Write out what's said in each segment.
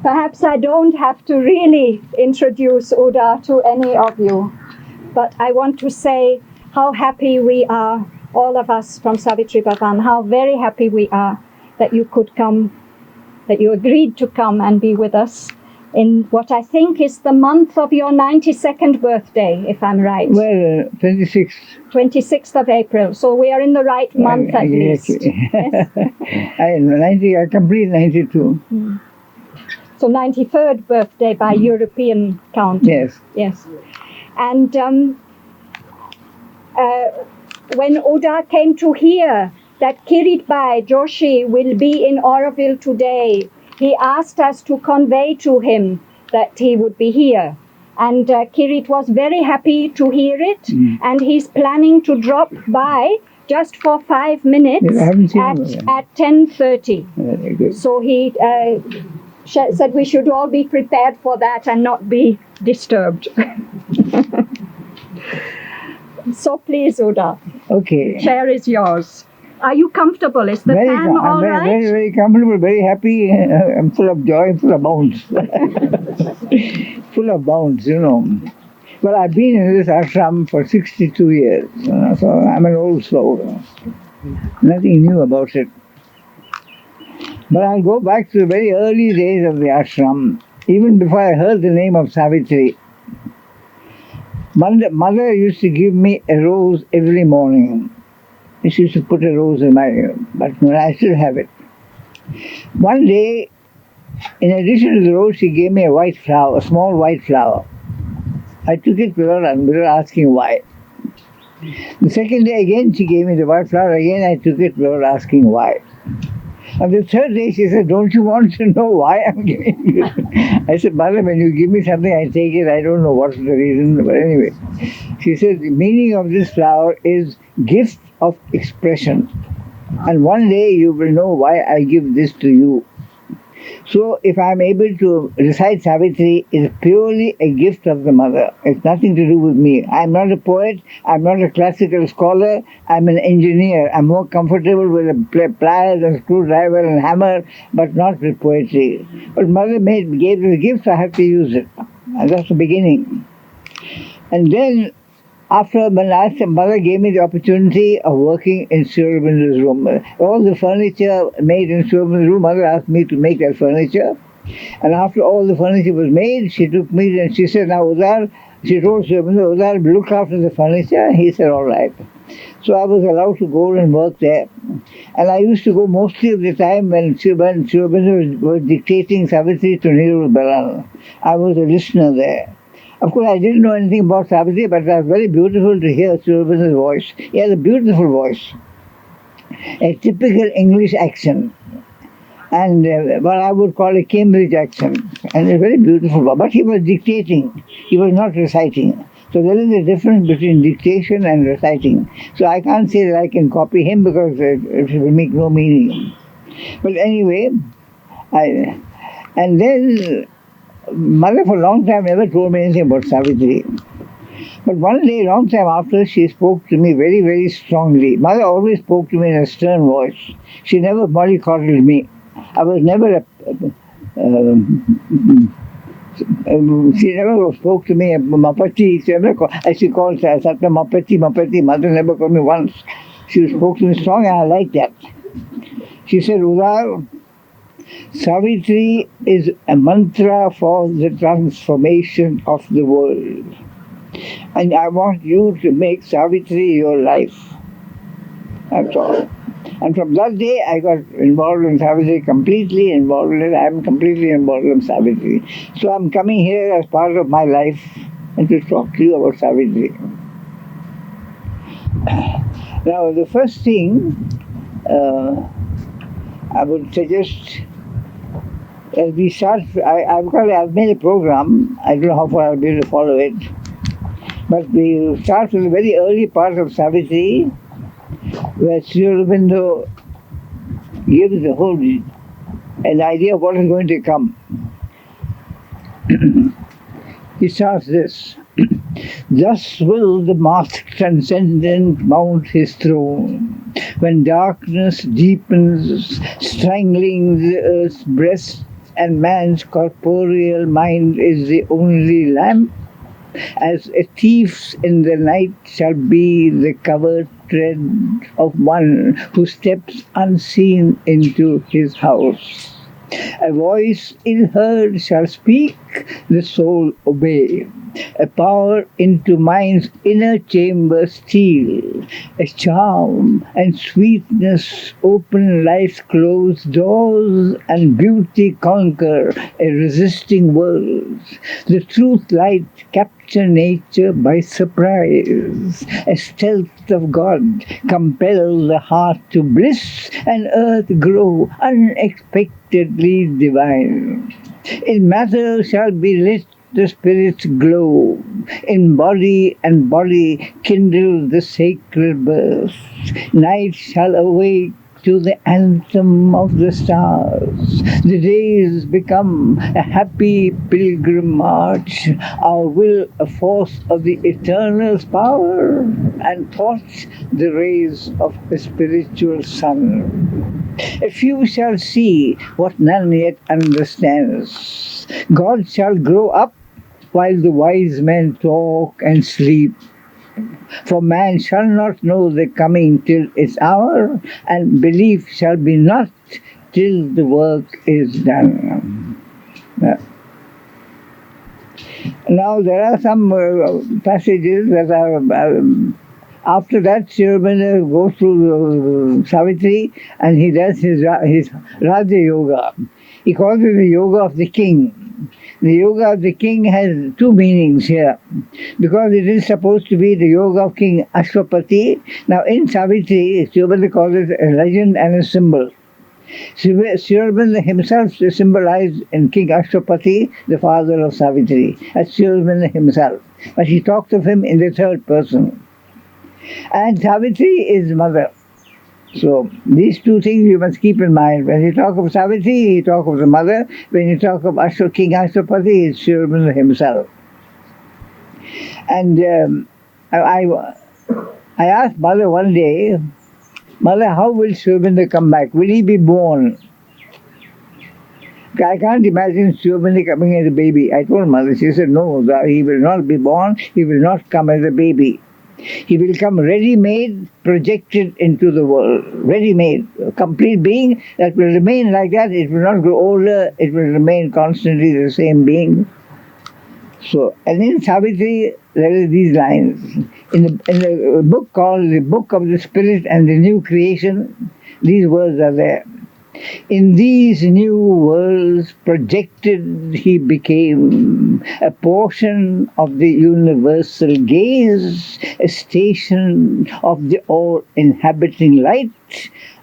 Perhaps I don't have to really introduce Udar to any of you, but I want to say how happy we are, all of us from Savitri Bhavan, how very happy we are that you could come, that you agreed to come and be with us in what I think is the month of your 92nd birthday, if I'm right. Well, 26th. 26th of April. So we are in the right month at least. Yes. I complete 92. So 93rd birthday by European count. Yes. Yes. And when Udar came to hear that Kirit Bai Joshi will be in Auroville today, he asked us to convey to him that he would be here. And Kirit was very happy to hear it, and he's planning to drop by just for 5 minutes at 10:30. So he said we should all be prepared for that and not be disturbed. So please, Udar. Okay. Chair is yours. Are you comfortable? Is the fan all right? I'm very, very comfortable, very happy. I'm full of joy, full of bounds. Full of bounds, you know. Well, I've been in this ashram for 62 years, so I'm an old soul. Nothing new about it. But I'll go back to the very early days of the ashram, even before I heard the name of Savitri. Mother used to give me a rose every morning. She used to put a rose in my ear, but I still have it. One day, in addition to the rose, she gave me a white flower, a small white flower. I took it without asking why. The second day again, she gave me the white flower. Again, I took it without asking why. On the third day, she said, "Don't you want to know why I'm giving you?" I said, "Mother, when you give me something, I take it. I don't know what's the reason." But anyway, she said, the meaning of this flower is gift of expression. And one day you will know why I give this to you. So if I'm able to recite Savitri, it's purely a gift of the mother. It's nothing to do with me. I'm not a poet. I'm not a classical scholar. I'm an engineer. I'm more comfortable with a pliers and screwdriver and hammer, but not with poetry. But mother gave the gift, so I have to use it. And that's the beginning. And then after mother gave me the opportunity of working in Sri Aurobindo's room. All the furniture made in Sri Aurobindo's room, mother asked me to make that furniture. And after all the furniture was made, she took me and she said, "Now Udar," she told Sri Aurobindo, "Udar, look after the furniture." He said, "All right." So I was allowed to go and work there. And I used to go mostly of the time when Sri Aurobindo was dictating Savitri to Nehru Baran. I was a listener there. Of course, I didn't know anything about Savitri, but it was very beautiful to hear Sri Aurobindo's voice. He has a beautiful voice, a typical English accent, and what I would call a Cambridge accent, and a very beautiful. But he was dictating; he was not reciting. So there is a difference between dictation and reciting. So I can't say that I can copy him because it will make no meaning. But anyway, and then. Mother for a long time never told me anything about Savitri. But one day, long time after, she spoke to me very, very strongly. Mother always spoke to me in a stern voice. She never mollycoddled me. I was never she never spoke to me, Mapati. She called Satya Mapati. Mother never called me once. She spoke to me strong and I liked that. She said, "Udar, Savitri is a mantra for the transformation of the world. And I want you to make Savitri your life." That's all. And from that day, I got involved in Savitri, completely involved in it. I'm completely involved in Savitri. So I'm coming here as part of my life and to talk to you about Savitri. Now, the first thing I would suggest, as we start, I've made a program. I don't know how far I'll be able to follow it. But we start with the very early part of Savitri, where Sri Aurobindo gives the whole an idea of what is going to come. He starts this: "Thus will the masked transcendent mount his throne, when darkness deepens, strangling the earth's breast, and man's corporeal mind is the only lamp, as a thief's in the night shall be the covered tread of one who steps unseen into his house. A voice ill heard shall speak, the soul obey. A power into mind's inner chamber steal. A charm and sweetness open life's closed doors, and beauty conquer a resisting world. The truth light capture nature by surprise. A stealth of God compel the heart to bliss, and earth grow unexpectedly divine. In matter shall be lit the spirit's glow, in body and body kindle the sacred birth. Night shall awake to the anthem of the stars. The days become a happy pilgrim march, our will a force of the eternal's power, and thoughts the rays of a spiritual sun. A few shall see what none yet understands. God shall grow up while the wise men talk and sleep. For man shall not know the coming till its hour, and belief shall be not till the work is done. Now there are some passages that are after that, Sri Aurobindo goes to Savitri and he does his Raja Yoga. He calls it the Yoga of the King. The Yoga of the King has two meanings here, because it is supposed to be the Yoga of King Ashwapati. Now in Savitri, Sri Aurobindo calls it a legend and a symbol. Sri Aurobindo himself is symbolized in King Ashwapati, the father of Savitri, as Sri Aurobindo himself. But he talks of him in the third person. And Savitri is mother. So these two things you must keep in mind. When you talk of Savitri, you talk of the mother. When you talk of King Ashwapati, it's Sri Aurobindo himself. And I asked Mother one day, Mother, how will Sri Aurobindo come back? Will he be born? I can't imagine Sri Aurobindo coming as a baby. I told Mother, she said, no, he will not be born, he will not come as a baby. He will come ready-made, projected into the world. Ready-made, a complete being that will remain like that. It will not grow older, it will remain constantly the same being. So, and in Savitri, there are these lines. In the book called The Book of the Spirit and the New Creation, these words are there. In these new worlds projected he became a portion of the universal gaze, a station of the all-inhabiting light,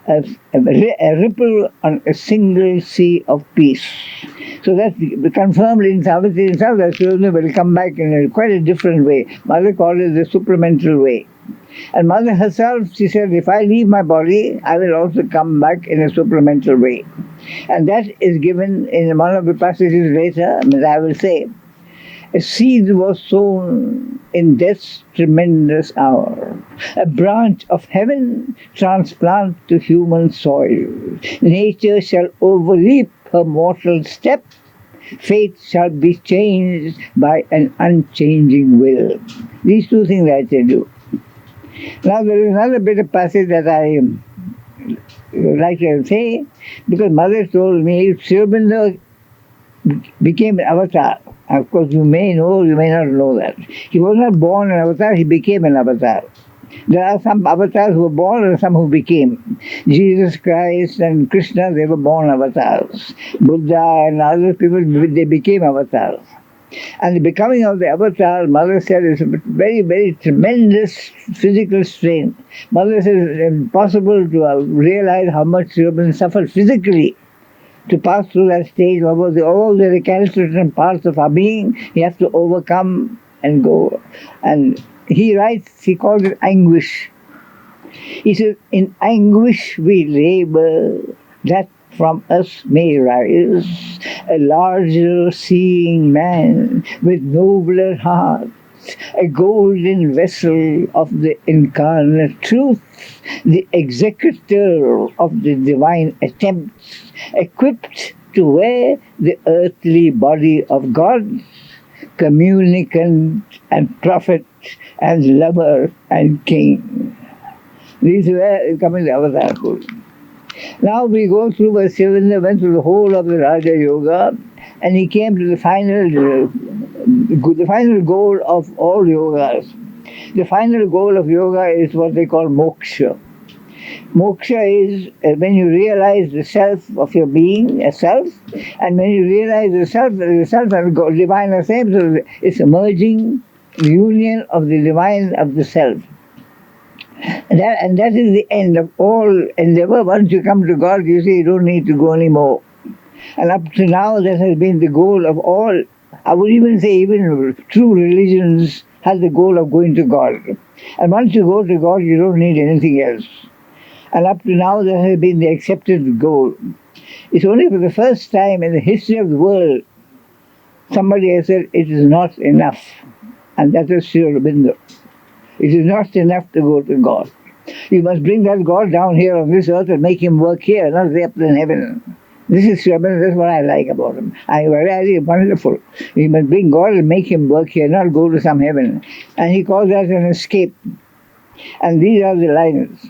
a ripple on a single sea of peace. So that's confirmed in Savitri itself that Sri Aurobindo will come back in quite a different way. Mother called it the supramental way. And Mother herself, she said, if I leave my body, I will also come back in a supramental way. And that is given in one of the passages later, as I will say. A seed was sown in death's tremendous hour. A branch of heaven transplant to human soil. Nature shall overleap her mortal step. Fate shall be changed by an unchanging will. These two things I tell you. Now there is another bit of passage that I like to say, because Mother told me Sri Aurobindo became an avatar. Of course, you may know, you may not know that. He was not born an avatar, he became an avatar. There are some avatars who were born and some who became. Jesus Christ and Krishna, they were born avatars. Buddha and other people, they became avatars. And the becoming of the avatar, Mother said, is a very, very tremendous physical strain. Mother said it's impossible to realize how much Sri Aurobindo suffered physically to pass through that stage. All the recalcitrant parts of our being, he has to overcome and go. And he writes, he calls it anguish. He says, in anguish we labor, that from us may rise a larger seeing man with nobler heart, a golden vessel of the incarnate truth, the executor of the divine attempts, equipped to wear the earthly body of God, communicant and prophet and lover and king. These were coming to Avatar Kul. Now we go through where Sivinda went through the whole of the Raja Yoga, and he came to the final goal of all yogas. The final goal of yoga is what they call moksha. Moksha is when you realize the self of your being, a self, and when you realize the self and the divine are same, so it's a merging, the union of the divine of the self. And that is the end of all endeavor. Once you come to God, you see you don't need to go anymore. And up to now, that has been the goal of all. I would even say even true religions have the goal of going to God. And once you go to God, you don't need anything else. And up to now, that has been the accepted goal. It's only for the first time in the history of the world, somebody has said it is not enough. And that is Sri Aurobindo. It is not enough to go to God. You must bring that God down here on this earth and make him work here, not way up in heaven. This is Sri Aurobindo, that's what I like about him. I really wonderful. You must bring God and make him work here, not go to some heaven. And he calls that an escape. And these are the lines.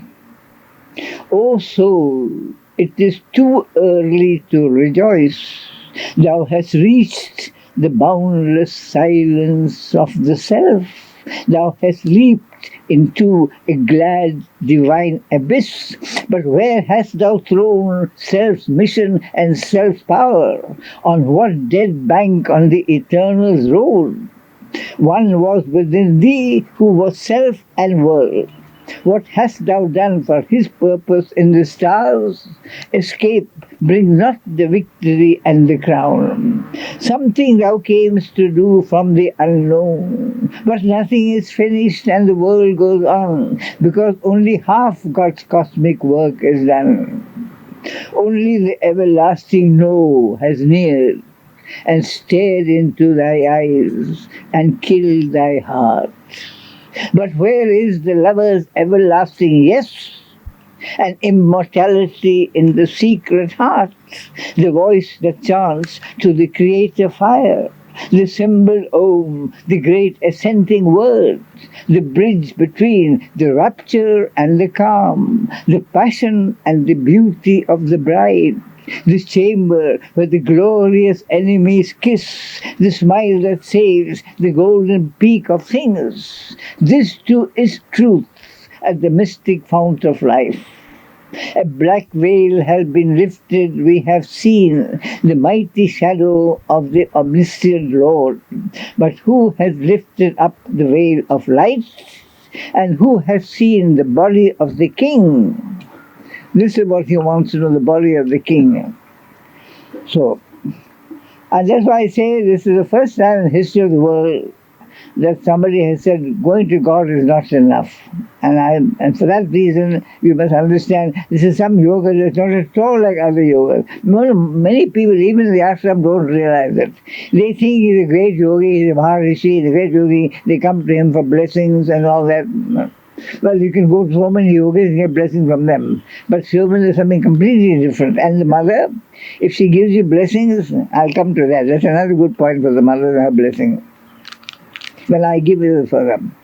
O soul, it is too early to rejoice. Thou hast reached the boundless silence of the self. Thou hast leaped into a glad divine abyss. But where hast thou thrown self's mission and self's power? On what dead bank on the eternal's road? One was within thee who was self and world. What hast thou done for his purpose in the stars? Escape brings not the victory and the crown. Something thou camest to do from the unknown. But nothing is finished and the world goes on, because only half God's cosmic work is done. Only the everlasting No has neared and stared into thy eyes and killed thy heart. But where is the lover's everlasting yes? And immortality in the secret heart, the voice that chants to the creator fire, the symbol Om, the great ascending word, the bridge between the rapture and the calm, the passion and the beauty of the bride, this chamber where the glorious enemies kiss, the smile that saves, the golden peak of things. This too is truth at the mystic fount of life. A black veil has been lifted, we have seen the mighty shadow of the omniscient Lord. But who has lifted up the veil of light? And who has seen the body of the King? This is what he wants to know, the body of the King. So, and that's why I say this is the first time in the history of the world that somebody has said going to God is not enough. And for that reason, you must understand this is some yoga that's not at all like other yogas. Many people, even in the ashram, don't realize it. They think he's a great yogi, he's a Maharishi, he's a great yogi, they come to him for blessings and all that. Well, you can go to so many yogis and get blessings from them. But Shobhan is something completely different. And the mother, if she gives you blessings, I'll come to that. That's another good point for the mother and her blessing. Well, I give you for them.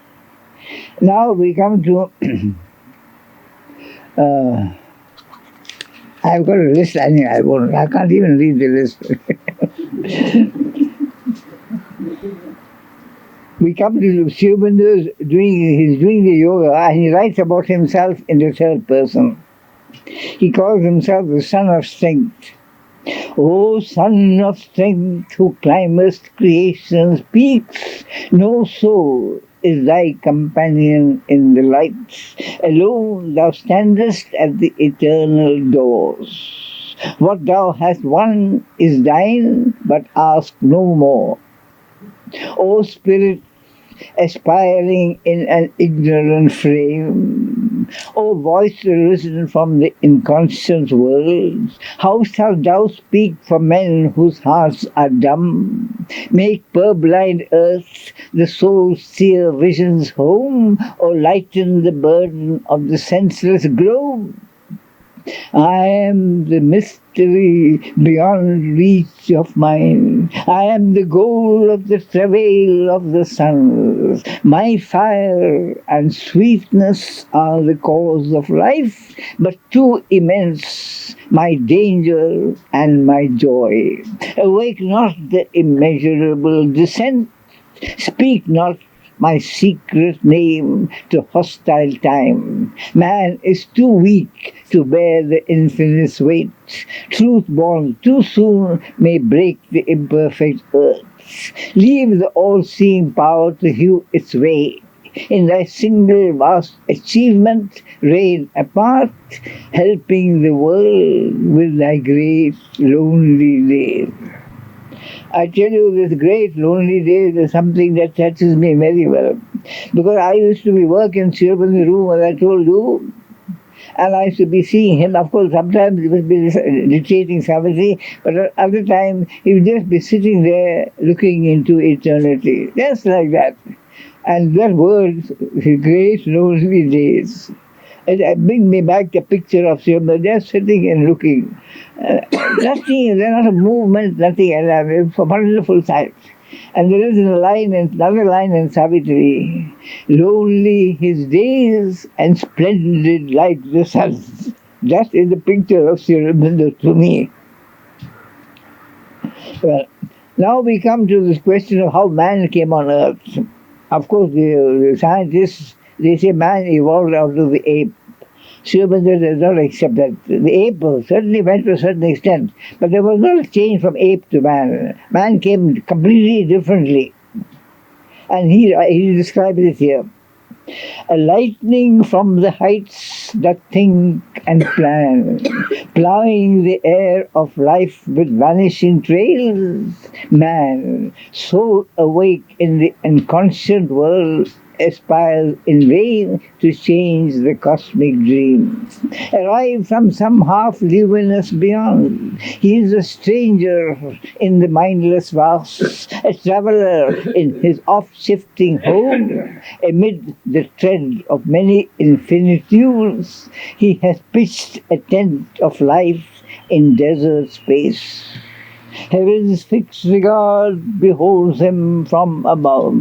Now we come to, I've got a list, I can't even read the list. We come to Shobhan, he's doing the yoga, and he writes about himself in the third person. He calls himself the son of strength. O son of strength, who climbest creation's peaks, no soul is thy companion in the light. Alone thou standest at the eternal doors. What thou hast won is thine, but ask no more. O spirit, aspiring in an ignorant frame, O voice risen from the inconscient world, how shalt thou speak for men whose hearts are dumb? Make purblind earth the soul's seer vision's home, or lighten the burden of the senseless globe? I am the mystery beyond reach of mind. I am the goal of the travail of the suns. My fire and sweetness are the cause of life, but too immense my danger and my joy. Awake not the immeasurable descent. Speak not my secret name to hostile time. Man is too weak to bear the infinite's weight. Truth born too soon may break the imperfect earth. Leave the all-seeing power to hew its way. In thy single vast achievement, reign apart, helping the world with thy great lonely days. I tell you, this great lonely days is something that touches me very well. Because I used to be working in Shirvan's room, as I told you, and I used to be seeing him. Of course, sometimes he would be dictating Savitri, but at other times he would just be sitting there looking into eternity, just like that. And that word, great lonely days. It brings me back a picture of him just sitting and looking. Nothing, there's not a movement, nothing. And it's a wonderful sight. And there is another line in Savitri, lonely his days and splendid like the sun. That is the picture of Sri Aurobindo to me. Well, now we come to this question of how man came on earth. Of course, the scientists, they say man evolved out of the ape. Sri Aurobindo does not accept that. The ape certainly went to a certain extent, but there was not a change from ape to man. Man came completely differently. And he describes it here. A lightning from the heights that think and plan, plowing the air of life with vanishing trails. Man, soul awake in the unconscious world, aspires in vain to change the cosmic dream. Arrived from some half-luminous beyond, he is a stranger in the mindless vast, a traveller in his oft-shifting home. Amid the tread of many infinitudes, he has pitched a tent of life in desert space. Heaven's fixed regard beholds him from above.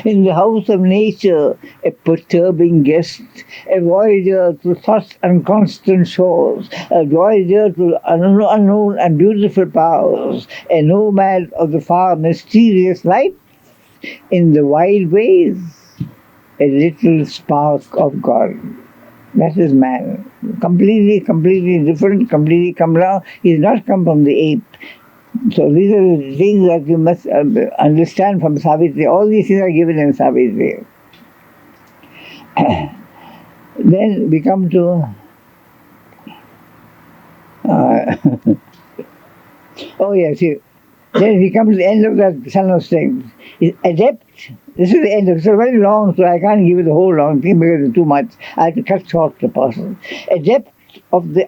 In the house of nature, a perturbing guest, a voyager to thoughts and constant shores, a voyager to unknown and beautiful powers, a nomad of the far mysterious light, in the wild ways, a little spark of God. That is man. Completely different, completely come down. He has not come from the ape. So these are the things that you must understand from Savitri. All these things are given in Savitri. Then we come to oh yes, then we come to the end of that Sun of Strength. Adept. This is the end of it. It's very long, so I can't give you the whole long thing because it's too much. I have to cut short the person. Adept of the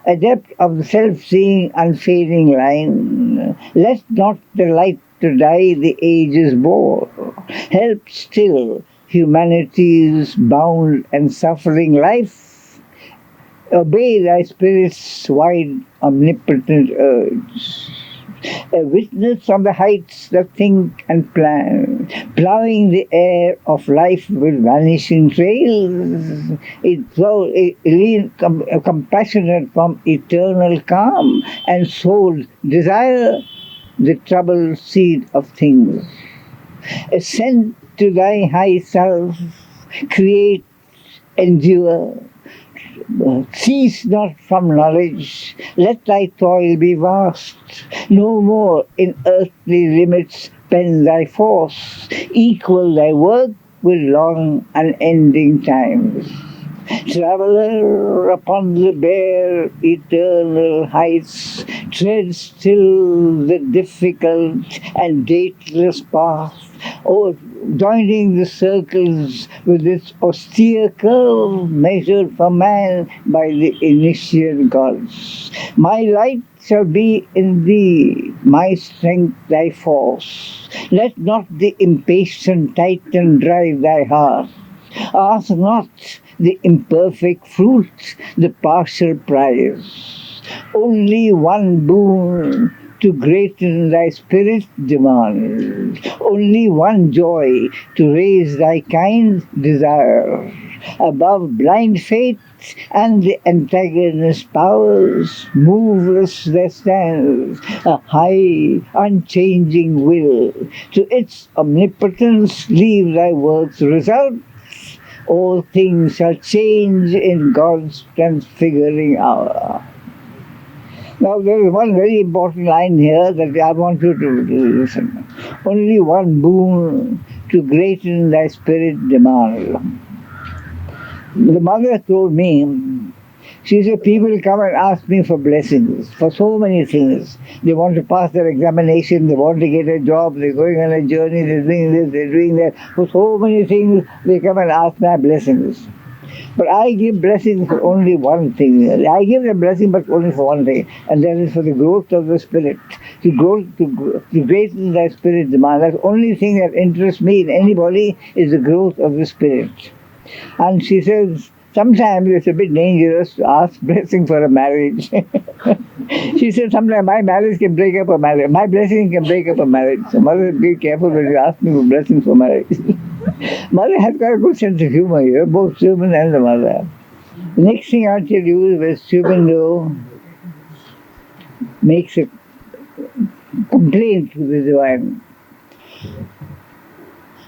adept of the self-seeing, unfading line. Let not the light to die the ages bore. Help still humanity's bound and suffering life. Obey thy spirit's wide, omnipotent urge. A witness on the heights that think and plan, plowing the air of life with vanishing trails. Compassionate from eternal calm, and soul desire the troubled seed of things. Ascend to thy high self, create, endure. Cease not from knowledge, let thy toil be vast. No more in earthly limits spend thy force. Equal thy work with long unending times. Traveller upon the bare eternal heights, tread still the difficult and dateless path, joining the circles with its austere curve measured for man by the initial gods. My light shall be in thee, my strength thy force. Let not the impatient Titan drive thy heart. Ask not the imperfect fruits, the partial prize. Only one boon to greaten thy spirit demand. Only one joy to raise thy kind desire. Above blind fate and the antagonist powers, moveless there stands a high, unchanging will. To its omnipotence leave thy work's result. All things shall change in God's transfiguring hour. Now there is one very important line here that I want you to listen. Only one boon to greaten thy spirit demand. The mother told me, she said, people come and ask me for blessings, for so many things. They want to pass their examination, they want to get a job, they're going on a journey, they're doing this, they're doing that. For so many things, they come and ask my blessings. But I give blessings for only one thing. I give the blessing, but only for one thing, and that is for the growth of the spirit. To greaten thy spirit demand. That's the only thing that interests me in anybody is the growth of the spirit. And she says, sometimes it's a bit dangerous to ask blessing for a marriage. She said, sometimes my marriage can break up a marriage. My blessing can break up a marriage. So mother, be careful when you ask me for blessing for marriage. Mother has got a good sense of humor here, both Suman and the mother. The next thing I'll tell you is when Suman makes a complaint to the divine.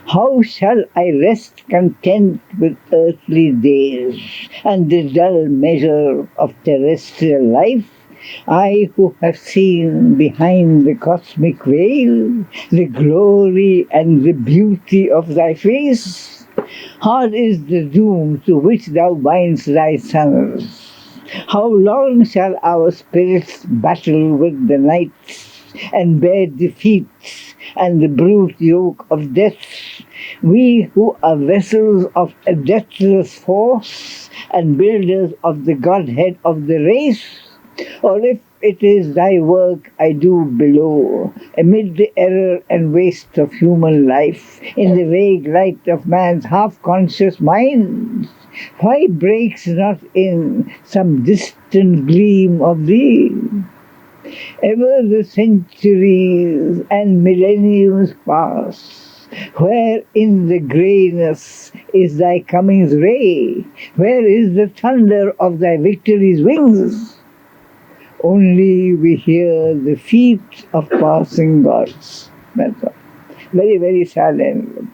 How shall I rest content with earthly days and the dull measure of terrestrial life? I who have seen behind the cosmic veil the glory and the beauty of thy face. Hard is the doom to which thou bindest thy sons. How long shall our spirits battle with the nights and bear defeats and the brute yoke of death? We who are vessels of a deathless force and builders of the Godhead of the race? Or if it is thy work I do below, amid the error and waste of human life, in the vague light of man's half-conscious mind, why breaks not in some distant gleam of thee? Ever the centuries and millenniums pass, where in the greyness is thy coming's ray? Where is the thunder of thy victory's wings? Only we hear the feet of passing gods. That's all. Very, very sad end.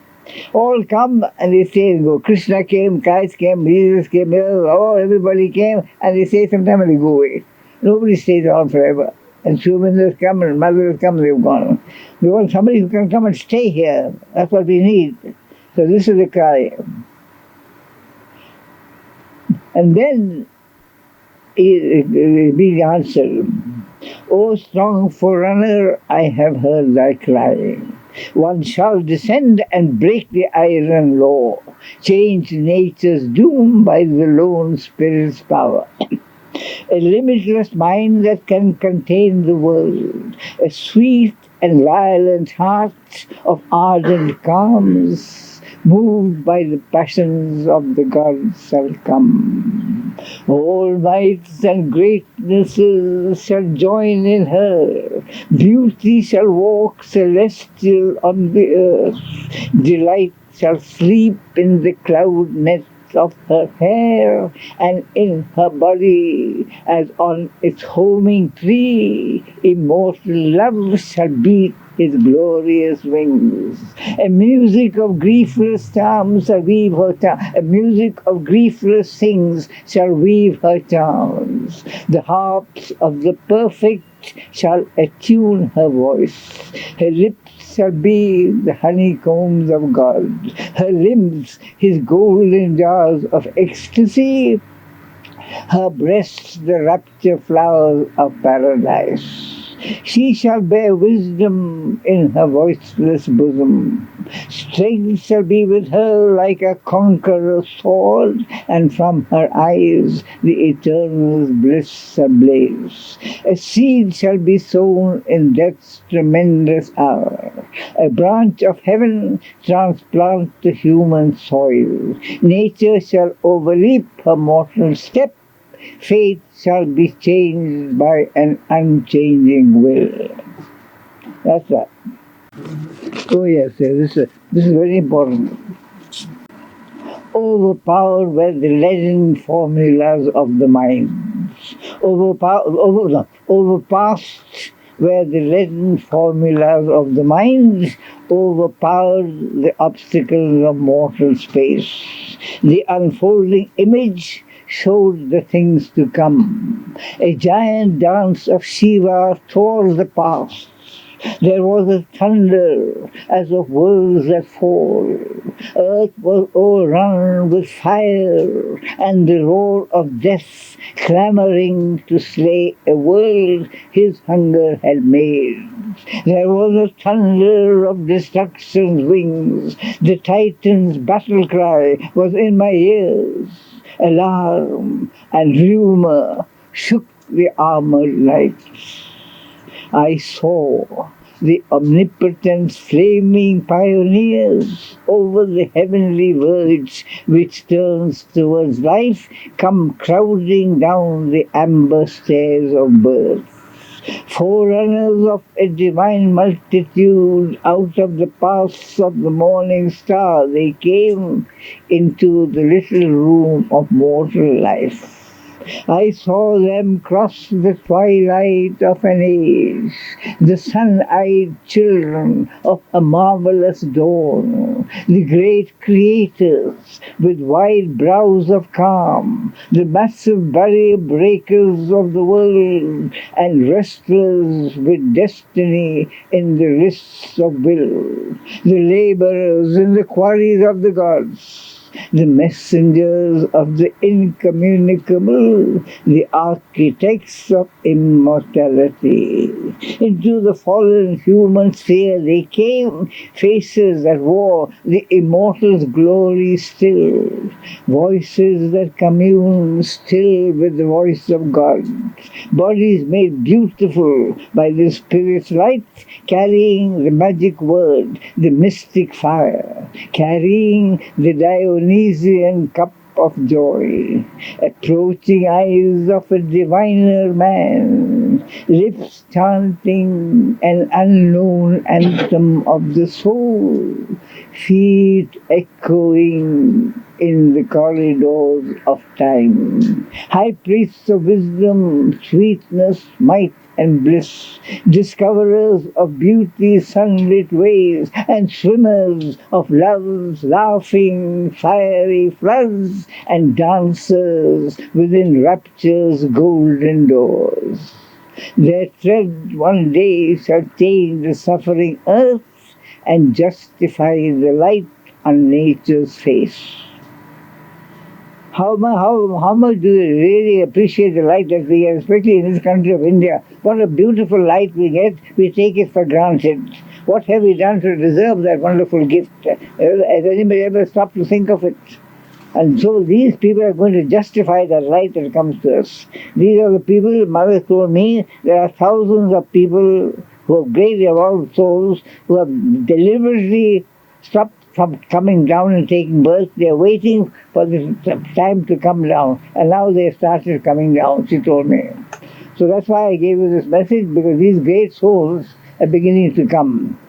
All come and they say and go. Krishna came, Christ came, Jesus came, everybody came, and they say sometime and they go away. Nobody stays on forever. And Suman come and mother has come, they've gone. We want somebody who can come and stay here. That's what we need. So this is the cry. And then it be answered. O strong forerunner, I have heard thy cry. One shall descend and break the iron law, change nature's doom by the lone spirit's power. A limitless mind that can contain the world, a sweet and violent heart of ardent calms, moved by the passions of the gods shall come. All mights and greatnesses shall join in her, beauty shall walk celestial on the earth, delight shall sleep in the cloud net of her hair, and in her body, as on its homing tree, immortal love shall beat his glorious wings. A music of griefless charms shall weave her a music of griefless things shall weave her charms. The harps of the perfect shall attune her voice. Her lips shall be the honeycombs of God. Her limbs his golden jars of ecstasy. Her breasts the rapture flowers of paradise. She shall bear wisdom in her voiceless bosom. Strength shall be with her like a conqueror's sword, and from her eyes the eternal bliss ablaze. A seed shall be sown in death's tremendous hour. A branch of heaven transplant the human soil. Nature shall overleap her mortal step. Fate shall be changed by an unchanging will. That's that. Oh yes, this is very important. Overpowered were the leaden formulas of the mind. Overpassed were the leaden formulas of the mind, overpowered the obstacles of mortal space. The unfolding image showed the things to come. A giant dance of Shiva tore the past. There was a thunder as of worlds that fall. Earth was overrun with fire, and the roar of death clamoring to slay a world his hunger had made. There was a thunder of destruction's wings. The Titan's battle cry was in my ears. Alarm and rumor shook the armored lights. I saw the omnipotent's flaming pioneers over the heavenly verge which turns towards life come crowding down the amber stairs of birth. Forerunners of a divine multitude, out of the paths of the morning star, they came into the little room of mortal life. I saw them cross the twilight of an age, the sun-eyed children of a marvelous dawn, the great creators with wide brows of calm, the massive barrier breakers of the world, and wrestlers with destiny in the wrists of will, the laborers in the quarries of the gods, the messengers of the incommunicable, the architects of immortality. Into the fallen human sphere they came, faces that wore the immortal's glory still, voices that commune still with the voice of God, bodies made beautiful by the Spirit's light, carrying the magic word, the mystic fire, carrying the Dionysian cup of joy, approaching eyes of a diviner man, lips chanting an unknown anthem of the soul, feet echoing in the corridors of time. High priests of wisdom, sweetness, might, and bliss, discoverers of beauty's sunlit ways, and swimmers of love's laughing, fiery floods, and dancers within rapture's golden doors. Their tread one day shall change the suffering earth and justify the light on nature's face. How much do you really appreciate the light that we get, especially in this country of India? What a beautiful light we get, we take it for granted. What have we done to deserve that wonderful gift? Has anybody ever stopped to think of it? And so these people are going to justify the light that comes to us. These are the people, Mother told me, there are thousands of people who have great evolved souls who have deliberately stopped from coming down and taking birth. They are waiting for the time to come down. And now they have started coming down, she told me. So that's why I gave you this message, because these great souls are beginning to come.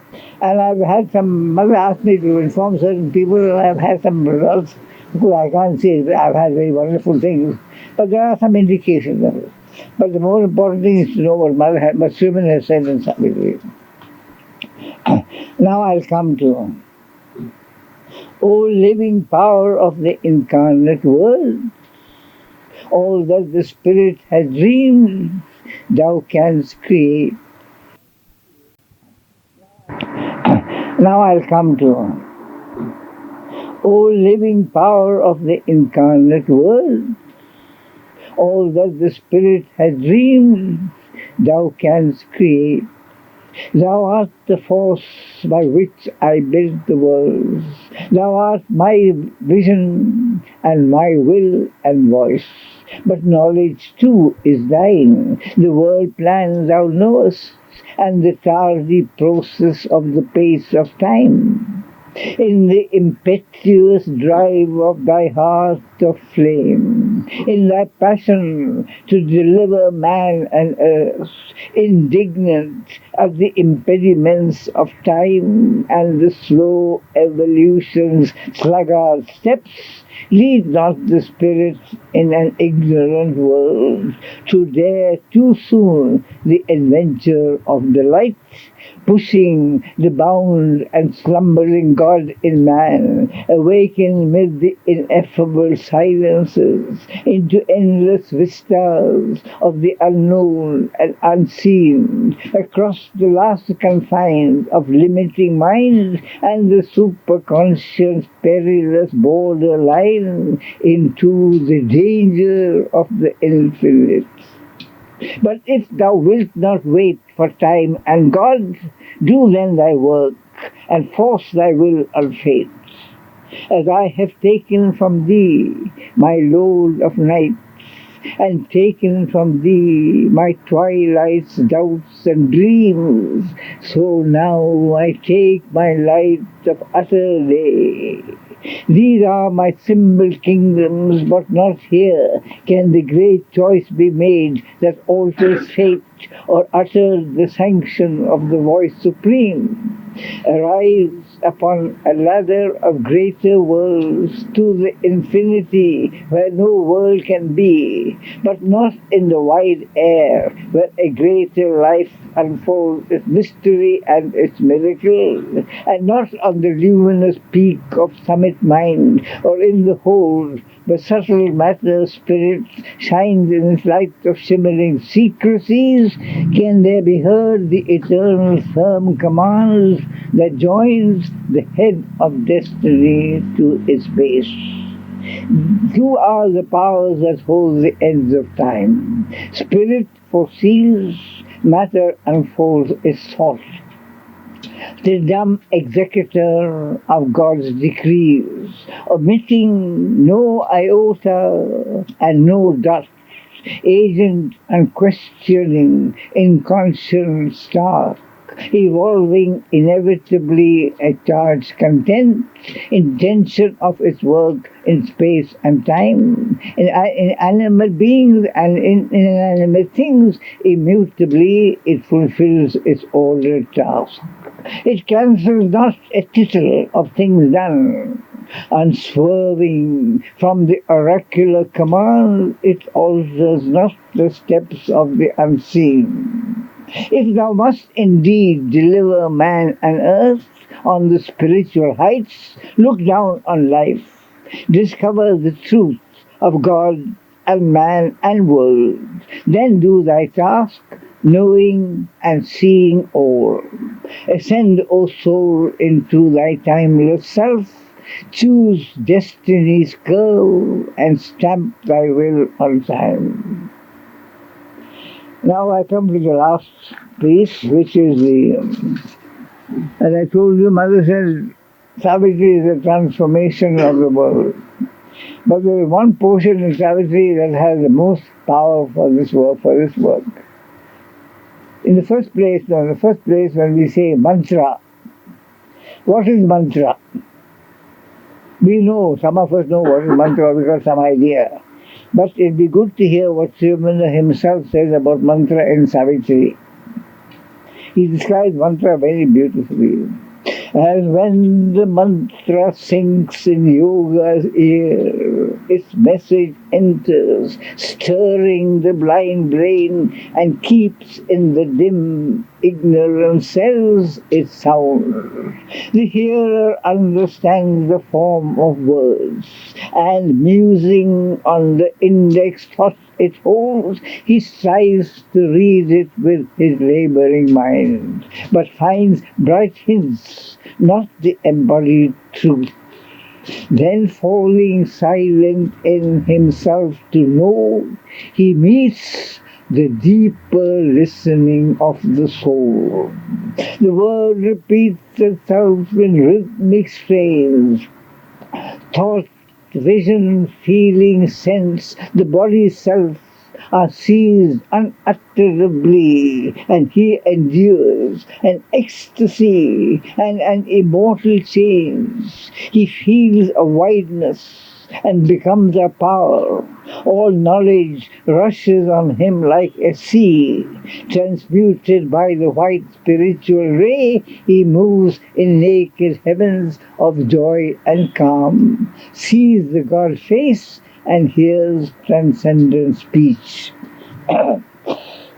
And I've had some, Mother asked me to inform certain people, and I've had some results. Because I can't say I've had very wonderful things, but there are some indications of it. But the more important thing is to know what what Sriman has said in Savitri. Now I'll come to, O living power of the incarnate world, all that the Spirit has dreamed, thou canst create. Now I'll come to, O living power of the incarnate world, all that the Spirit has dreamed, thou canst create. Thou art the force by which I build the worlds. Thou art my vision and my will and voice. But knowledge too is thine. The world plan thou knowest. and the tardy process of the pace of time. In the impetuous drive of thy heart of flame, in thy passion to deliver man and earth, indignant at the impediments of time and the slow evolution's sluggard steps, lead not the spirit in an ignorant world to dare too soon the adventure of delight, pushing the bound and slumbering God in man, awakened mid the ineffable silences into endless vistas of the unknown and unseen, across the last confines of limiting mind and the superconscious perilous borderline into the danger of the infinite. But if thou wilt not wait for time and God, do then thy work, and force thy will on fate. As I have taken from thee my load of nights, and taken from thee my twilight's doubts and dreams, so now I take my light of utter day. These are my symbol kingdoms, but not here can the great choice be made that alters fate or utters the sanction of the voice supreme. Arise upon a ladder of greater worlds to the infinity where no world can be, but not in the wide air where a greater life unfolds its mystery and its miracle, and not on the luminous peak of summit mind or in the hold where subtle matter spirit shines in its light of shimmering secrecies, can there be heard the eternal firm commands that joins the head of destiny to its base. Who are the powers that hold the ends of time? Spirit foresees, matter unfolds its thought. The dumb executor of God's decrees, omitting no iota and no dot, agent unquestioning in conscience stark, evolving inevitably a charged content, intention of its work in space and time, in animate beings and in inanimate things, immutably it fulfills its ordered task. It cancels not a tittle of things done. Unswerving from the oracular command, it alters not the steps of the unseen. If thou must indeed deliver man and earth on the spiritual heights, look down on life, discover the truth of God and man and world, then do thy task, knowing and seeing all. Ascend, O soul, into thy timeless self, choose destiny's curve, and stamp thy will on time. Now I come to the last piece, which is as I told you, Mother said, Savitri is a transformation of the world. But there is one portion in Savitri that has the most power for this work. In the first place, when we say mantra, what is mantra? We know, some of us know what is mantra, we got some idea. But it'd be good to hear what Srivamana himself says about mantra in Savitri. He describes mantra very beautifully. And when the mantra sinks in yoga's ear, its message enters, stirring the blind brain, and keeps in the dim, ignorant cells its sound. The hearer understands the form of words, and musing on the index thought it holds, he strives to read it with his laboring mind, but finds bright hints, not the embodied truth. Then falling silent in himself to know, he meets the deeper listening of the soul. The word repeats itself in rhythmic strains. Thought, vision, feeling, sense, the body's self are seized unutterably, and he endures an ecstasy and an immortal change. He feels a wideness and becomes a power. All knowledge rushes on him like a sea. Transmuted by the white spiritual ray, he moves in naked heavens of joy and calm, sees the God face, and hears transcendent speech.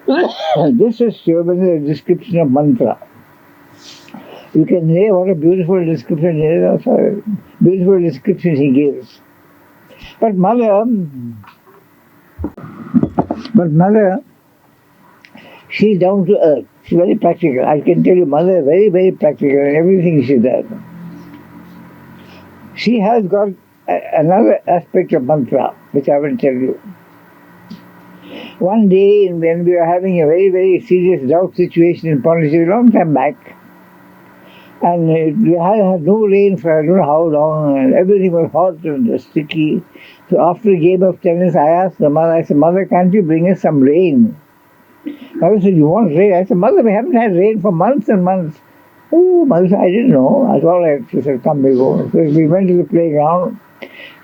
This is Shivan's description of mantra. You can hear what a beautiful description it is, beautiful description he gives. But mother, she's down to earth. She's very practical. I can tell you, mother is very, very practical in everything she does. She has got another aspect of mantra, which I will tell you. One day, when we were having a very, very serious drought situation in Pondicherry, a long time back, and we had no rain for I don't know how long, and everything was hot and sticky. So after a game of tennis, I asked the mother, I said, Mother, can't you bring us some rain? Mother said, you want rain? I said, Mother, we haven't had rain for months and months. Oh, Mother said, I didn't know. That's all right. She said, come, we go. So we went to the playground.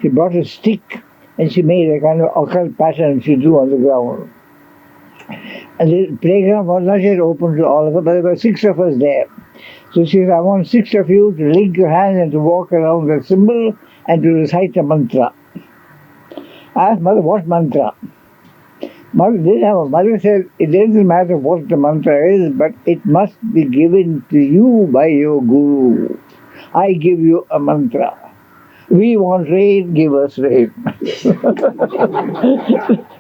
She brought a stick and she made a kind of occult pattern she drew on the ground. And the playground was not yet open to all of us, but there were 6 of us there. So she said, I want 6 of you to link your hands and to walk around the symbol and to recite a mantra. I asked Mother, what mantra? Mother said, it doesn't matter what the mantra is, but it must be given to you by your guru. I give you a mantra. We want rain, give us rain.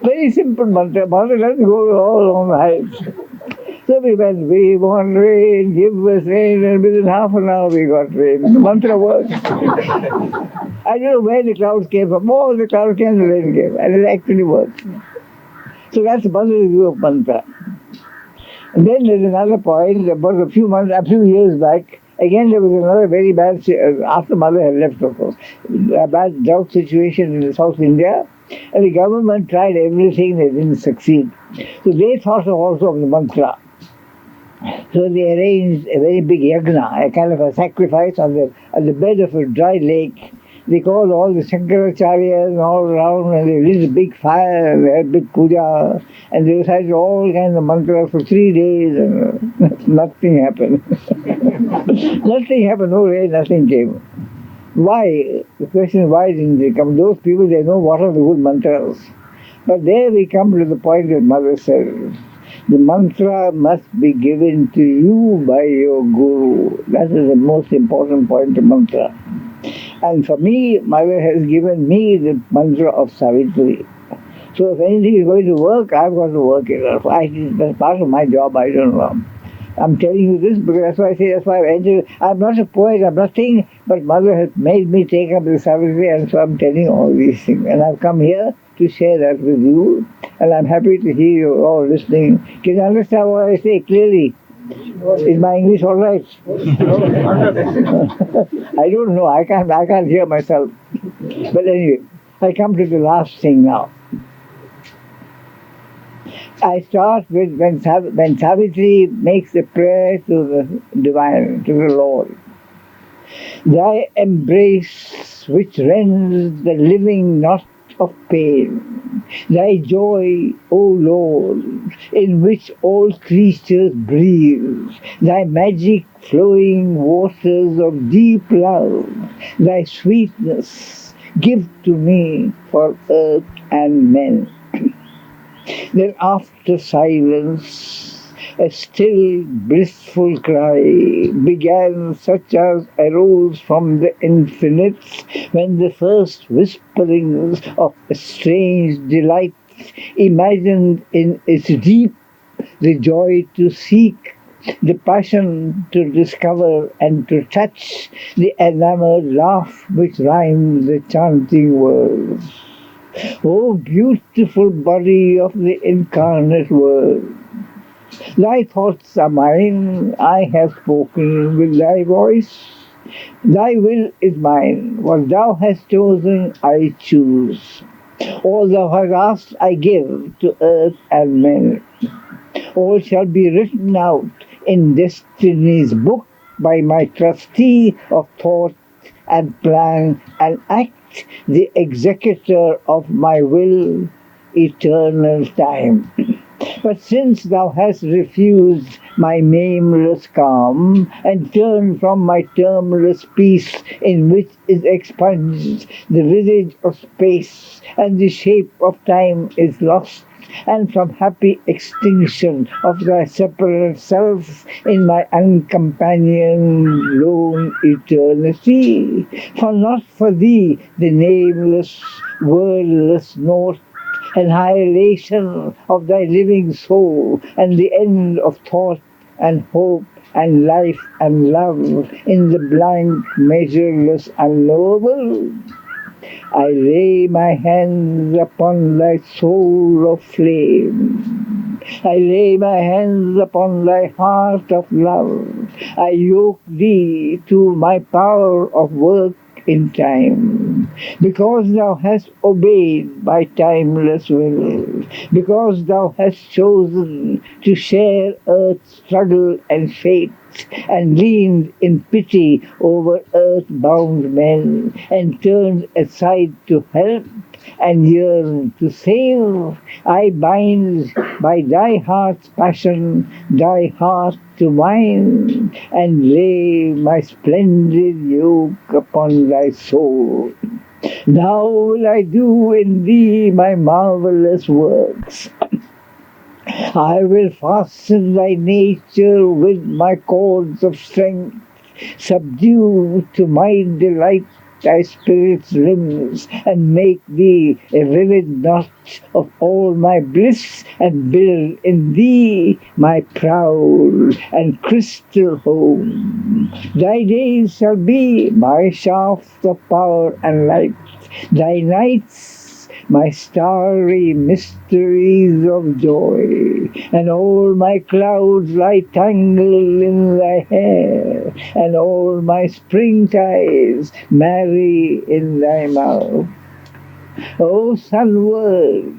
Very simple mantra. Mother doesn't go all on the heights. So we went, we want rain, give us rain, and within half an hour we got rain. The mantra worked. I don't know where the clouds came from. Oh, the clouds came, the rain came. And it actually worked. So that's mother's view of mantra. And then there's another point, about a few years back, again there was another very bad, after mother had left of course, a bad drought situation in South India. And the government tried everything, they didn't succeed. So they thought also of the mantra. So they arranged a very big yagna, a kind of a sacrifice on the bed of a dry lake. They called all the Shankaracharyas and all around, and they lit a big fire, and they had big puja, and they recited all kinds of mantras for 3 days, and nothing happened. Nothing happened, no rain, nothing came. Why? The question is, why didn't they come? Those people, they know what are the good mantras. But there we come to the point that Mother says, the mantra must be given to you by your guru. That is the most important point of mantra. And for me, Mother has given me the mantra of Savitri. So if anything is going to work, I've got to work it. That's part of my job, I don't know. I'm telling you this because that's why I say, that's why I've entered. I'm not a poet, I'm nothing, but Mother has made me take up the Savitri, and so I'm telling all these things. And I've come here to share that with you, and I'm happy to hear you all listening. Can you understand what I say clearly? Is my English all right? I don't know. I can't hear myself. But anyway, I come to the last thing now. I start with when Savitri makes a prayer to the divine, to the Lord. Thy embrace which rends the living not of pain, thy joy, O Lord, in which all creatures breathe, thy magic flowing waters of deep love, thy sweetness give to me for earth and men. Then after silence, a still blissful cry began, such as arose from the infinite when the first whisperings of a strange delight imagined in its deep the joy to seek, the passion to discover and to touch, the enamored laugh which rhymed the chanting words. O beautiful body of the incarnate Word, thy thoughts are mine, I have spoken with thy voice. Thy will is mine, what thou hast chosen I choose. All thou hast asked I give to earth and men. All shall be written out in destiny's book by my trustee of thought and plan and act, the executor of my will, eternal time. But since thou hast refused my nameless calm, and turned from my termless peace, in which is expunged the visage of space, and the shape of time is lost, and from happy extinction of thy separate self in my uncompanioned lone eternity. For not for thee the nameless, wordless note annihilation of thy living soul, and the end of thought and hope and life and love in the blank, measureless, unknowable. I lay my hands upon thy soul of flame. I lay my hands upon thy heart of love. I yoke thee to my power of work in time, because thou hast obeyed my timeless will, because thou hast chosen to share earth's struggle and fate, and leaned in pity over earth-bound men, and turned aside to help and yearn to save. I bind by thy heart's passion thy heart to mine, and lay my splendid yoke upon thy soul. Now will I do in thee my marvelous works. I will fasten thy nature with my cords of strength, subdue to my delight thy spirit's limbs, and make thee a vivid knot of all my bliss, and build in thee my proud and crystal home. Thy days shall be my shafts of power and light, thy nights my starry mysteries of joy, and all my clouds lie tangled in thy hair, and all my springtides marry in thy mouth. O sunward,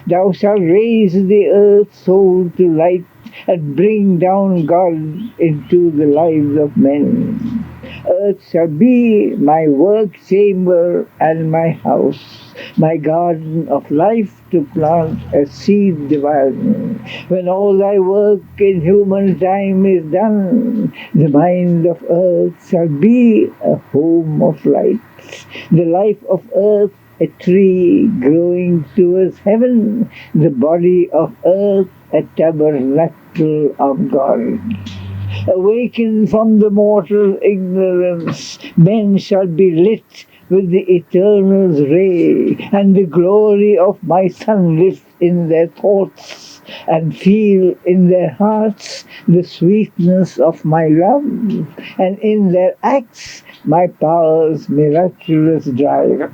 thou shalt raise the earth's soul to light, and bring down God into the lives of men. Earth shall be my work chamber and my house, my garden of life to plant a seed divine. When all thy work in human time is done, the mind of earth shall be a home of light. The life of earth a tree growing towards heaven, the body of earth a tabernacle of God. Awaken from the mortal ignorance, men shall be lit with the Eternal's ray, and the glory of my sun live in their thoughts, and feel in their hearts the sweetness of my love, and in their acts my power's miraculous drive.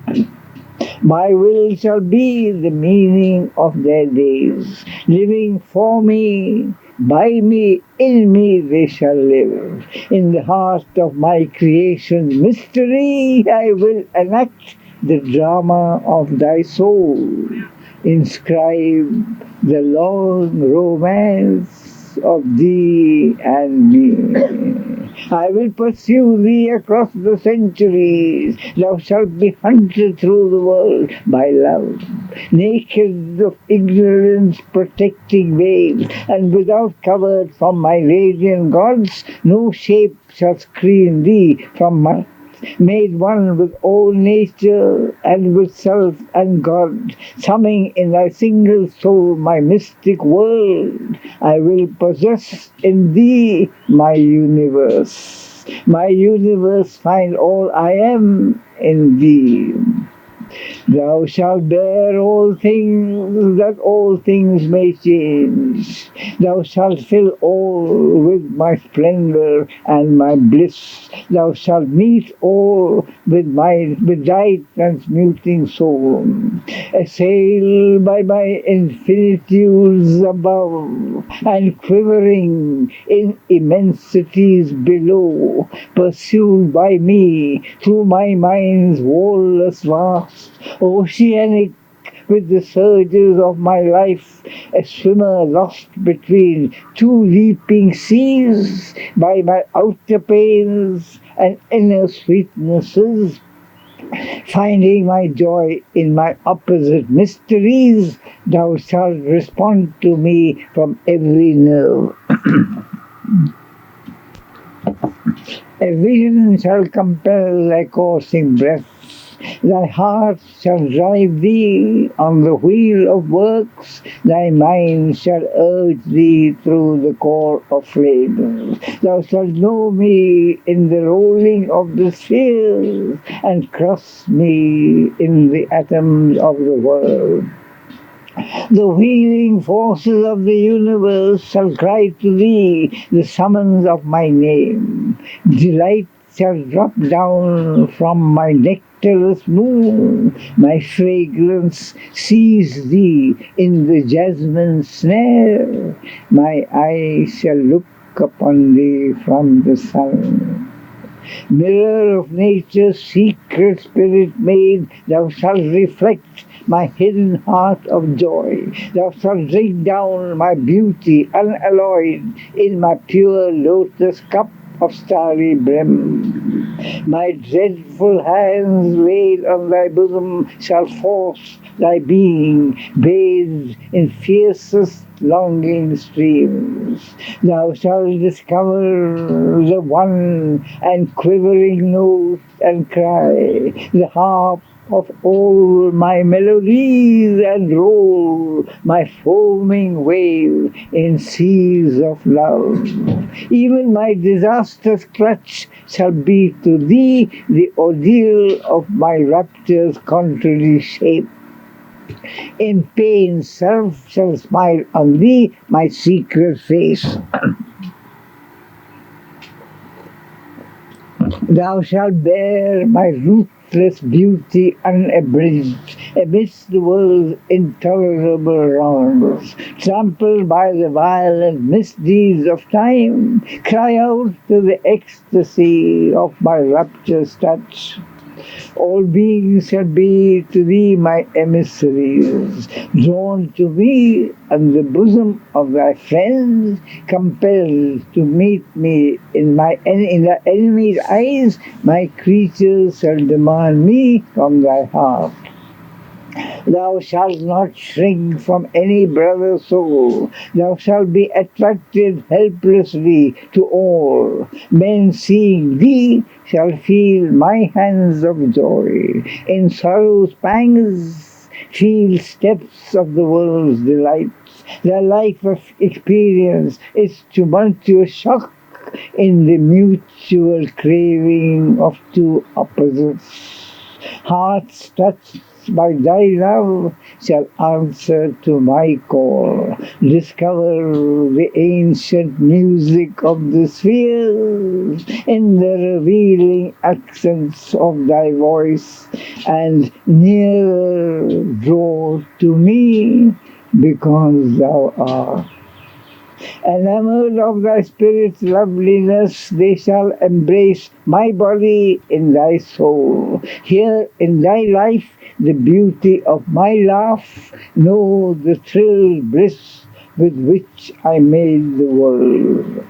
My will shall be the meaning of their days, living for me, by me, in me they shall live. In the heart of my creation mystery I will enact the drama of thy soul, inscribe the long romance of thee and me. I will pursue thee across the centuries. Thou shalt be hunted through the world by love, naked of ignorance protecting veils, and without covered from my radiant gods, no shape shall screen thee from my made one with all nature and with self and God, summing in thy single soul my mystic world. I will possess in thee my universe. My universe find all I am in thee. Thou shalt bear all things, that all things may change. Thou shalt fill all with my splendor and my bliss. Thou shalt meet all with thy transmuting soul. Assailed by my infinitudes above, and quivering in immensities below, pursued by me through my mind's wall vast, oceanic, with the surges of my life, a swimmer lost between two leaping seas, by my outer pains and inner sweetnesses, finding my joy in my opposite mysteries, thou shalt respond to me from every nerve. A vision shall compel thy coursing breath. Thy heart shall drive thee on the wheel of works. Thy mind shall urge thee through the core of flames. Thou shalt know me in the rolling of the spheres and cross me in the atoms of the world. The wheeling forces of the universe shall cry to thee the summons of my name. Delight shall drop down from my nectarous moon. My fragrance seize thee in the jasmine snare. My eyes shall look upon thee from the sun. Mirror of nature's secret spirit made, thou shalt reflect my hidden heart of joy. Thou shalt drink down my beauty unalloyed in my pure lotus cup of starry brim. My dreadful hands laid on thy bosom shall force thy being bathed in fiercest longing streams. Thou shalt discover the one and quivering note and cry, the harp of all my melodies, and roll my foaming wave in seas of love. Even my disaster's clutch shall be to thee the ordeal of my rapture's contrary shape. In pain self shall smile on thee my secret face. Thou shalt bear my ruthless beauty unabridged amidst the world's intolerable wrongs. Trampled by the violent misdeeds of time, cry out to the ecstasy of my rapture's touch. All beings shall be to thee my emissaries, drawn to me on the bosom of thy friends, compelled to meet me in the enemy's eyes. My creatures shall demand me from thy heart. Thou shalt not shrink from any brother soul. Thou shalt be attracted helplessly to all. Men seeing thee shall feel my hands of joy. In sorrow's pangs, feel steps of the world's delights. Their life of experience is tumultuous shock in the mutual craving of two opposites. Hearts touched by thy love shall answer to my call. Discover the ancient music of the spheres in the revealing accents of thy voice, and nearer draw to me because thou art. Enamored of thy spirit's loveliness, they shall embrace my body in thy soul. Here in thy life, the beauty of my laugh, know the thrill bliss with which I made the world.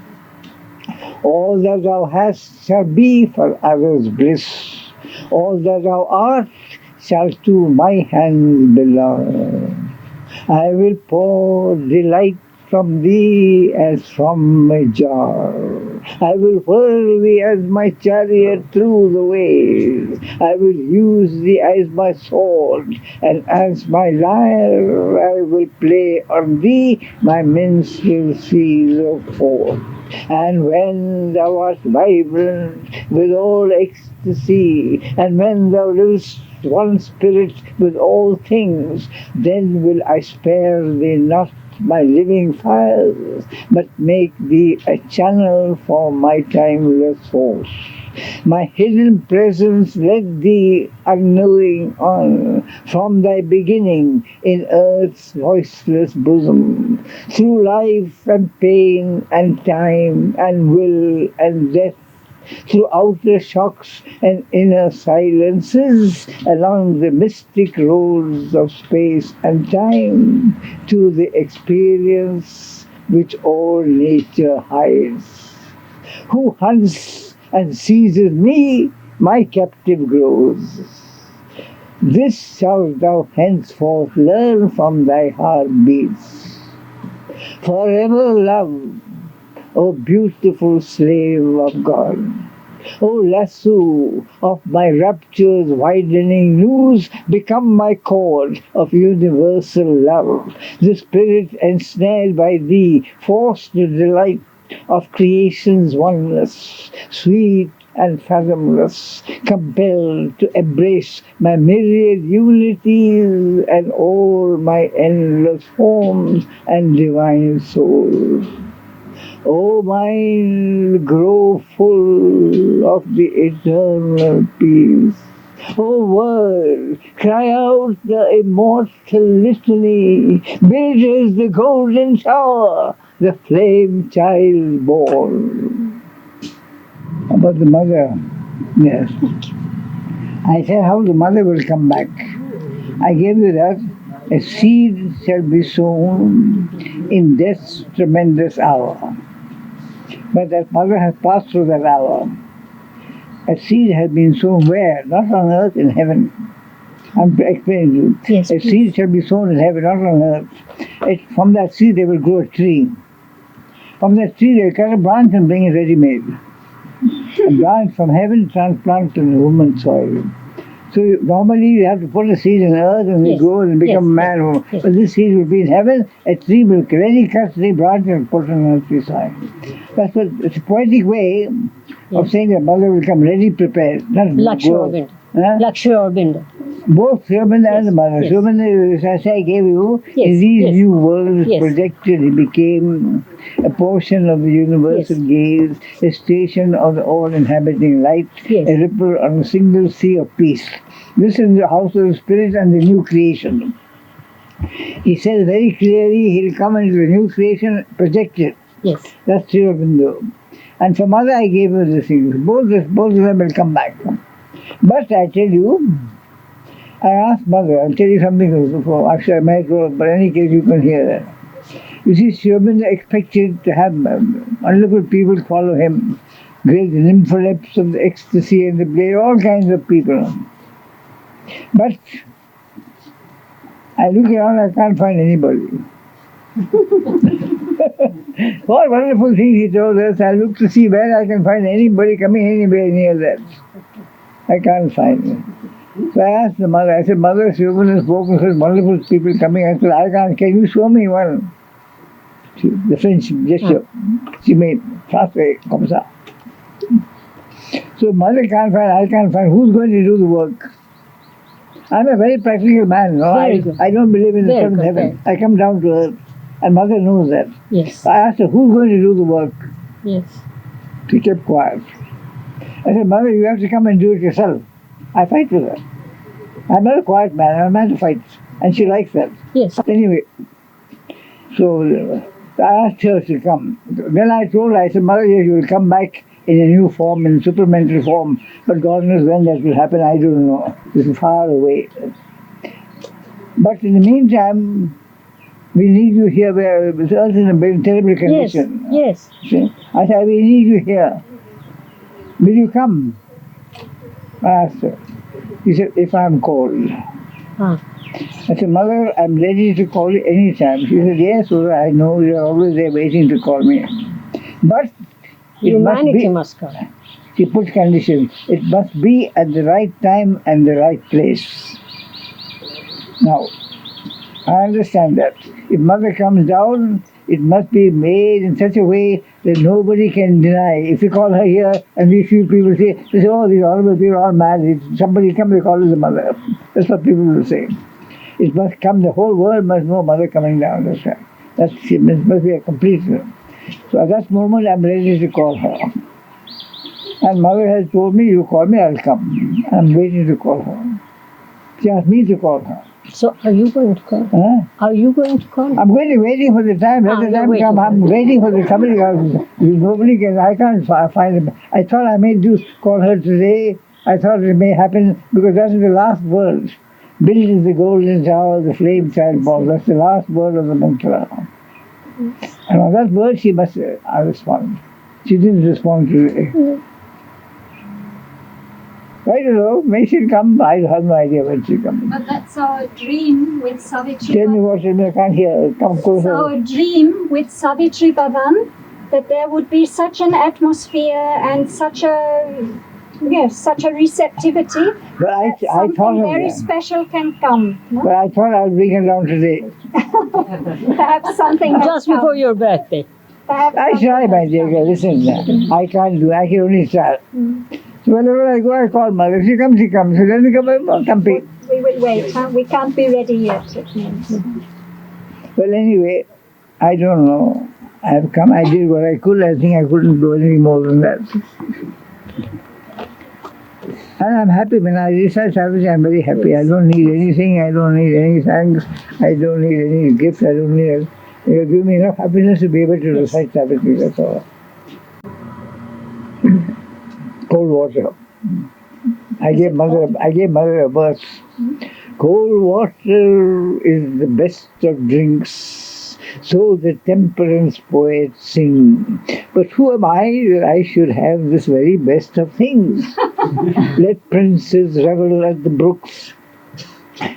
All that thou hast shall be for others' bliss. All that thou art shall to my hands belong. I will pour delight from thee as from a jar. I will whirl thee as my chariot through the waves. I will use thee as my sword, and as my lyre I will play on thee my minstrelsies of old. And when thou art vibrant with all ecstasy, and when thou livest one spirit with all things, then will I spare thee not my living fires, but make thee a channel for my timeless force. My hidden presence led thee unknowing on from thy beginning in earth's voiceless bosom, through life and pain and time and will and death. through outer shocks and inner silences, along the mystic roads of space and time, to the experience which all nature hides. Who hunts and seizes me, my captive grows. This shalt thou henceforth learn from thy heartbeats. Forever love, O beautiful slave of God. O lasso of my rapture's widening noose, become my cord of universal love. The spirit ensnared by thee, forced to delight of creation's oneness, sweet and fathomless, compelled to embrace my myriad unities and all my endless forms and divine soul. O mind, grow full of the eternal peace. O world, cry out the immortal litany. Build is the golden shower, the flame child born. About the mother, yes. I said how the mother will come back. I gave you that. A seed shall be sown in death's tremendous hour. But that mother has passed through that hour. A seed has been sown where? Not on earth, in heaven. I'm explaining to you. Yes, a please. seed shall be sown in heaven, not on earth. From that seed they will grow a tree. From that tree they will cut a branch and bring it ready-made. A branch from heaven transplanted in a woman's soil. So normally you have to put a seed in earth and it grows and becomes a man. Yes. But this seed will be in heaven. A tree will ready cut the branch and put it on earthly soil. That's what it's a poetic way of saying that mother will come ready prepared. Not Lakshmi grow. Auroville. Huh? Lakshmi Auroville. Both Sriman and the mother. Yes. Sriman, as I gave you, Yes, in these yes. new worlds Yes. projected, he became a portion of the universal gaze, a station of the all-inhabiting light, Yes. a ripple on a single sea of peace. This is the house of the spirit and the new creation. He says very clearly he'll come into the new creation projected. Yes. That's Sri Aurobindo. And for mother I gave you the things. Both of them will come back. But I tell you, I asked mother, I'll tell you something before, actually I might go, but in any case you can hear that. You see, Sri Aurobindo expected to have wonderful people follow him, great nympholepts of the ecstasy and the play, all kinds of people. But I look around, I can't find anybody. What wonderful things he told us. I look to see where I can find anybody coming anywhere near that. I can't find it. So I asked the mother, I said, Mother, Sri Aurobindo has spoken such wonderful people coming. I said, I can't, can you show me one? The French gesture. She made, français, comme ça. So mother can't find, I can't find. Who's going to do the work? I'm a very practical man. No? I don't believe in the Very seventh good, heaven. I come down to earth. And mother knows that. Yes. So I asked her, who's going to do the work? Yes. She kept quiet. I said, Mother, you have to come and do it yourself. I fight with her. I'm not a quiet man. I'm a man who fights. And she likes that. Yes. Anyway, so I asked her to come. Then I told her, I said, Mother, yes, you will come back in a new form, in supermental form. But God knows when that will happen. I don't know. It's far away. But in the meantime, we need you here where the earth is in a very terrible condition. Yes. See? I said, we need you here. Will you come? I asked her. He said, if I'm called. Ah. I said, Mother, I'm ready to call you anytime. She said, yes, Udar, I know you're always there waiting to call me. But Humanity must come. She put conditions. It must be at the right time and the right place. Now, I understand that. If Mother comes down, it must be made in such a way that nobody can deny. If you call her here and these few people say, oh, these honorable people are mad. If somebody comes, they call her the Mother. That's what people will say. It must come, the whole world must know Mother coming down. That's right. It must be a complete. So at that moment, I'm ready to call her. And Mother has told me, you call me, I'll come. I'm waiting to call her. She asked me to call her. So are you going to call? Huh? Are you going to call? I'm waiting for the time. Let the you're time waiting come. for I'm waiting for the somebody else. Nobody can. I can't find him. I thought I may do call her today. I thought it may happen because that's the last word. Built is the golden tower, the flame child ball. That's the last word of the mantra. And on that word, she must respond. She didn't respond today. I don't know. May she come. I have no idea when she comes. But that's our dream with Savitri. Tell me what I can't hear. Come closer. Our dream with Savitri Bhavan, that there would be such an atmosphere and such a receptivity. But I Something thought of very that. special can come. No? But I thought I'll bring her down today. Perhaps something has Just come. before your birthday. Perhaps I something try, has my dear girl. Listen, I can't do. I can only try. So whenever I go, I call mother. If she comes, she comes. If she doesn't come, I'll come pick. We will wait. Huh? We can't be ready yet. It means. Well, anyway, I don't know. I've come. I did what I could. I think I couldn't do anything more than that. And I'm happy when I recite Savitri. I'm very happy. I don't need anything. I don't need any thanks. I don't need any gifts. I don't need. You give me enough happiness to be able to recite Savitri. That's all. Cold water. I gave mother a verse. Cold water is the best of drinks, so the temperance poets sing. But who am I that I should have this very best of things? Let princes revel at the brooks,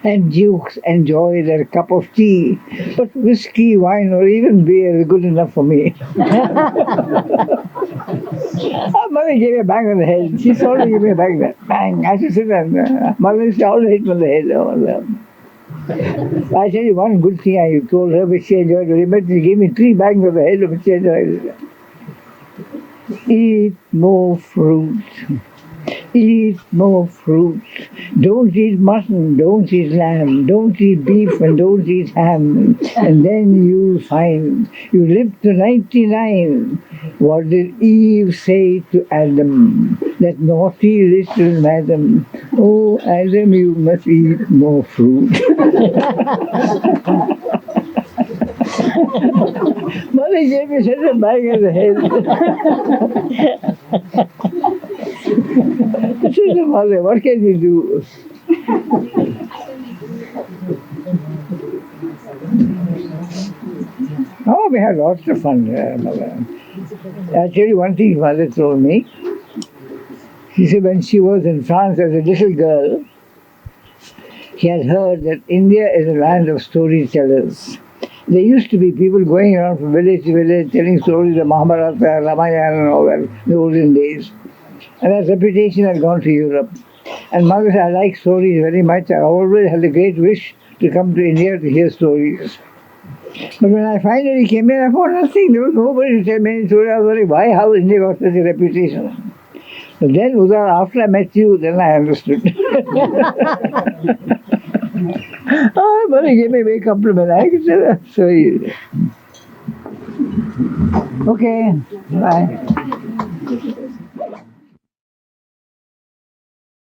and dukes enjoy their cup of tea. But whiskey, wine, or even beer is good enough for me. Mother gave me a bang on the head. She sort of gave me a bang. Bang. I should sit there. Mother used to always hit me on the head. I tell you one good thing I told her, which she enjoyed very much. She gave me 3 bangs on the head, which she enjoyed. Eat more fruit. Eat more fruit. Don't eat mutton, don't eat lamb, don't eat beef and don't eat ham. And then you'll find you live to 99. What did Eve say to Adam? That naughty little madam. Oh, Adam, you must eat more fruit. Mother gave me such a bang on the head. This is the mother. What can we do? Oh, we had lots of fun, mother. I'll tell you one thing mother told me. She said when she was in France as a little girl, she had heard that India is a land of storytellers. There used to be people going around from village to village telling stories of Mahabharata, Ramayana and all that in the olden days. And that reputation had gone to Europe. And mother said, I like stories very much. I always had a great wish to come to India to hear stories. But when I finally came here, I found nothing. There was nobody to tell me any story. I was wondering, why, how India got such a reputation? But then, Udar, after I met you, then I understood. Oh, mother gave me a big compliment. I could say that. So, okay, bye.